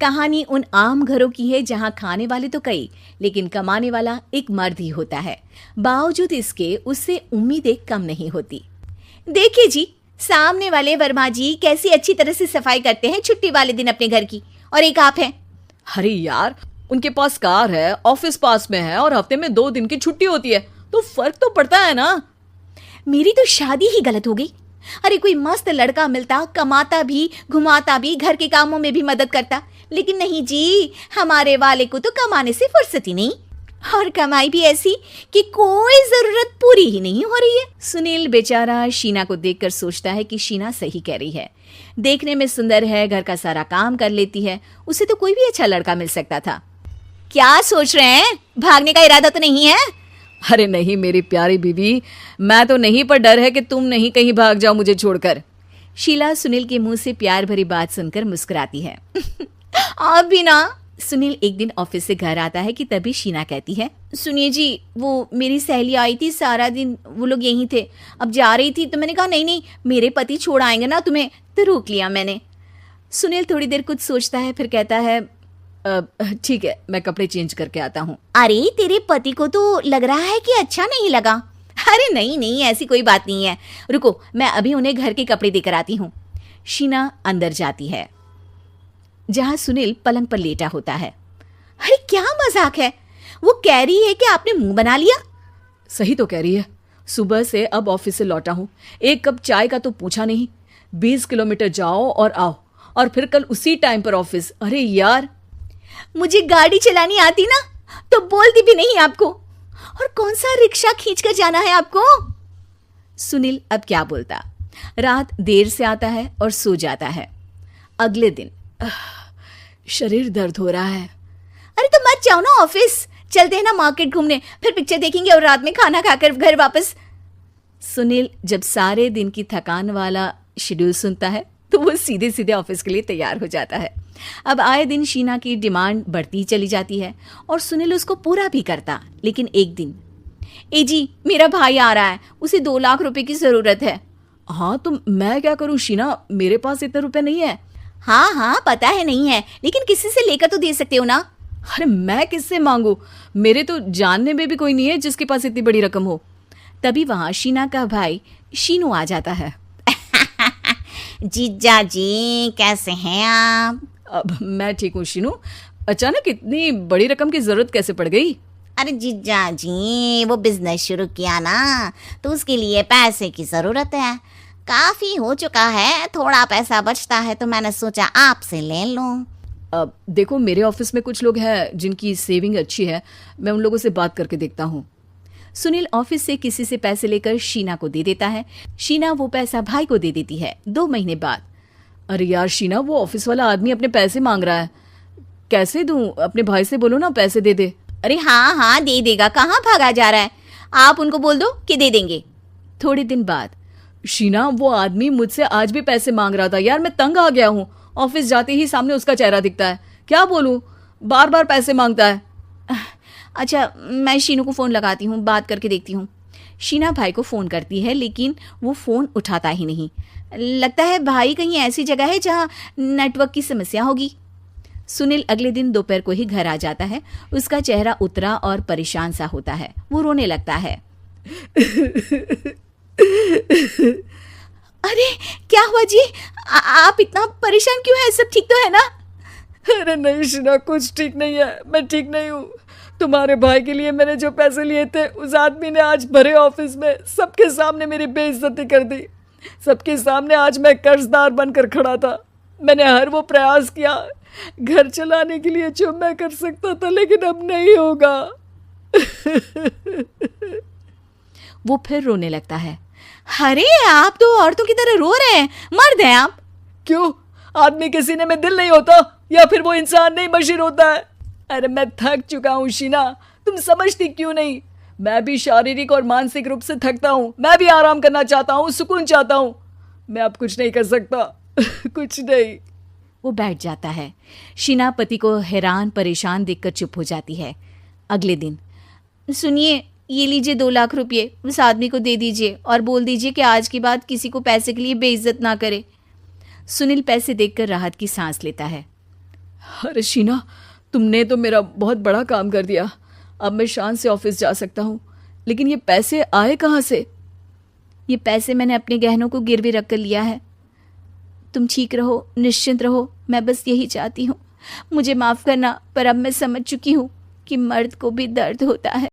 कहानी उन आम घरों की है जहां खाने वाले तो कई, लेकिन कमाने वाला एक मर्द ही होता है। बावजूद इसके उससे उम्मीदें कम नहीं होती। देखिए जी, सामने वाले वर्मा जी कैसी अच्छी तरह से सफाई करते हैं छुट्टी वाले दिन अपने घर की, और एक आप हैं। अरे यार, उनके पास कार है, ऑफिस पास में है और हफ्ते में 2 दिन की छुट्टी होती है, तो फर्क तो पड़ता है ना। मेरी तो शादी ही गलत हो गई। अरे कोई मस्त लड़का मिलता, कमाता भी, घुमाता भी, घर के कामों में भी मदद करता, लेकिन नहीं जी, हमारे वाले को तो कमाने से फुर्सत ही नहीं, और कमाई भी ऐसी कि कोई जरूरत पूरी ही नहीं हो रही है। सुनील बेचारा शीना को देखकर सोचता है कि शीना सही कह रही है। देखने में सुंदर है, घर का सारा काम कर लेती है, उसे तो कोई भी अच्छा लड़का मिल सकता था। क्या सोच रहे हैं? भागने का इरादा तो नहीं है? अरे नहीं मेरी प्यारी बीवी, मैं तो नहीं, पर डर है कि तुम नहीं कहीं भाग जाओ मुझे छोड़कर। शीला सुनील के मुंह से प्यार भरी बात सुनकर मुस्कुराती है। आप भी ना। सुनील एक दिन ऑफिस से घर आता है कि तभी शीना कहती है, सुनिए जी, वो मेरी सहेली आई थी, सारा दिन वो लोग यहीं थे, अब जा रही थी तो मैंने कहा नहीं नहीं, मेरे पति छोड़ आएंगे ना तुम्हें, तो रोक लिया मैंने। सुनील थोड़ी देर कुछ सोचता है, फिर कहता है, ठीक है, मैं कपड़े चेंज करके आता हूँ। अरे तेरे पति को तो लग रहा है कि अच्छा नहीं लगा। अरे नहीं नहीं, ऐसी कोई बात नहीं है, रुको मैं अभी उन्हें घर के कपड़े देकर आती हूँ। शीना अंदर जाती है जहां सुनील पलंग पर लेटा होता है। अरे क्या मजाक है, वो कह रही है कि आपने मुंह बना लिया। सही तो कह रही है, सुबह से अब ऑफिस से लौटा हूँ, एक कप चाय का तो पूछा नहीं, 20 किलोमीटर जाओ और आओ, और फिर कल उसी टाइम पर ऑफिस। अरे यार, मुझे गाड़ी चलानी आती ना तो बोलती भी नहीं आपको, और कौन सा रिक्शा खींचकर जाना है आपको। सुनील अब क्या बोलता। रात देर से आता है और सो जाता है। अगले दिन शरीर दर्द हो रहा है। अरे तो मत जाओ ना ऑफिस, चलते हैं ना मार्केट घूमने, फिर पिक्चर देखेंगे और रात में खाना खाकर घर वापस। सुनील जब सारे दिन की थकान वाला शेड्यूल सुनता है तो वो सीधे सीधे ऑफिस के लिए तैयार हो जाता है। अब आए दिन शीना की डिमांड बढ़ती चली जाती है और सुनील उसको पूरा भी करता, लेकिन एक दिन, ए जी मेरा भाई आ रहा है, उसे 2 लाख रुपए की जरूरत है। हाँ तो मैं क्या करूँ शीना, मेरे पास इतने रुपए नहीं है। हाँ पता है नहीं है, लेकिन किसी से लेकर तो दे सकते हो ना। अरे मैं किससे मांगू, मेरे तो जानने में भी कोई नहीं है जिसके पास इतनी बड़ी रकम हो। तभी वहां शीना का भाई शीनू आ जाता है। जीजा जी कैसे हैं आप? अब मैं ठीक हूँ शीनू, अचानक इतनी बड़ी रकम की जरूरत कैसे पड़ गई? अरे जीजा जी, वो बिजनेस शुरू किया ना, तो उसके लिए पैसे की जरूरत है, काफी हो चुका है, थोड़ा पैसा बचता है तो मैंने सोचा आपसे ले लूं। अब देखो, मेरे ऑफिस में कुछ लोग हैं जिनकी सेविंग अच्छी है, मैं उन लोगों से बात करके देखता हूँ। सुनील ऑफिस से किसी से पैसे लेकर शीना को दे देता है। शीना वो पैसा भाई को दे देती है। 2 महीने बाद, अरे यार शीना, वो ऑफिस वाला आदमी अपने पैसे मांग रहा है, कैसे दूं? अपने भाई से बोलो ना पैसे दे दे। अरे हाँ दे देगा, कहाँ भागा जा रहा है, आप उनको बोल दो कि दे देंगे। थोड़े दिन बाद, शीना, वो आदमी मुझसे आज भी पैसे मांग रहा था यार, मैं तंग आ गया हूँ, ऑफिस जाते ही सामने उसका चेहरा दिखता है, क्या बोलूं, बार बार पैसे मांगता है। अच्छा मैं शीनू को फ़ोन लगाती हूँ, बात करके देखती हूँ। शीना भाई को फ़ोन करती है, लेकिन वो फ़ोन उठाता ही नहीं। लगता है भाई कहीं ऐसी जगह है जहाँ नेटवर्क की समस्या होगी। सुनील अगले दिन दोपहर को ही घर आ जाता है। उसका चेहरा उतरा और परेशान सा होता है, वो रोने लगता है। अरे क्या हुआ जी, आप इतना परेशान क्यों हैं? सब ठीक तो है ना? अरे नहीं शीना, कुछ ठीक नहीं है, मैं ठीक नहीं हूँ। तुम्हारे भाई के लिए मैंने जो पैसे लिए थे, उस आदमी ने आज भरे ऑफिस में सबके सामने मेरी बेइज्जती कर दी। सबके सामने आज मैं कर्जदार बनकर खड़ा था। मैंने हर वो प्रयास किया घर चलाने के लिए जो मैं कर सकता था, लेकिन अब नहीं होगा। वो फिर रोने लगता है। अरे आप तो औरतों की तरह रो रहे हैं, मर्द हैं आप। क्यों, आदमी के सीने में दिल नहीं होता, या फिर वो इंसान नहीं मशीन होता है? अरे मैं थक चुका हूँ शीना, तुम समझती क्यों नहीं? मैं भी शारीरिक और मानसिक रूप से थकता हूँ, मैं भी आराम करना चाहता हूँ, सुकून चाहता हूँ। मैं अब कुछ नहीं कर सकता। कुछ नहीं। वो बैठ जाता है। शीना पति को हैरान परेशान देखकर चुप हो जाती है। अगले दिन, सुनिए ये लीजिए 2 लाख रुपये, उस आदमी को दे दीजिए और बोल दीजिए कि आज के बाद किसी को पैसे के लिए बेइज्जत ना करे। सुनील पैसे देखकर राहत की सांस लेता है। अरे शीना, तुमने तो मेरा बहुत बड़ा काम कर दिया। अब मैं शान से ऑफिस जा सकता हूँ, लेकिन ये पैसे आए कहाँ से? ये पैसे मैंने अपने गहनों को गिरवी रख कर लिया है। तुम ठीक रहो, निश्चिंत रहो, मैं बस यही चाहती हूँ। मुझे माफ़ करना, पर अब मैं समझ चुकी हूँ कि मर्द को भी दर्द होता है।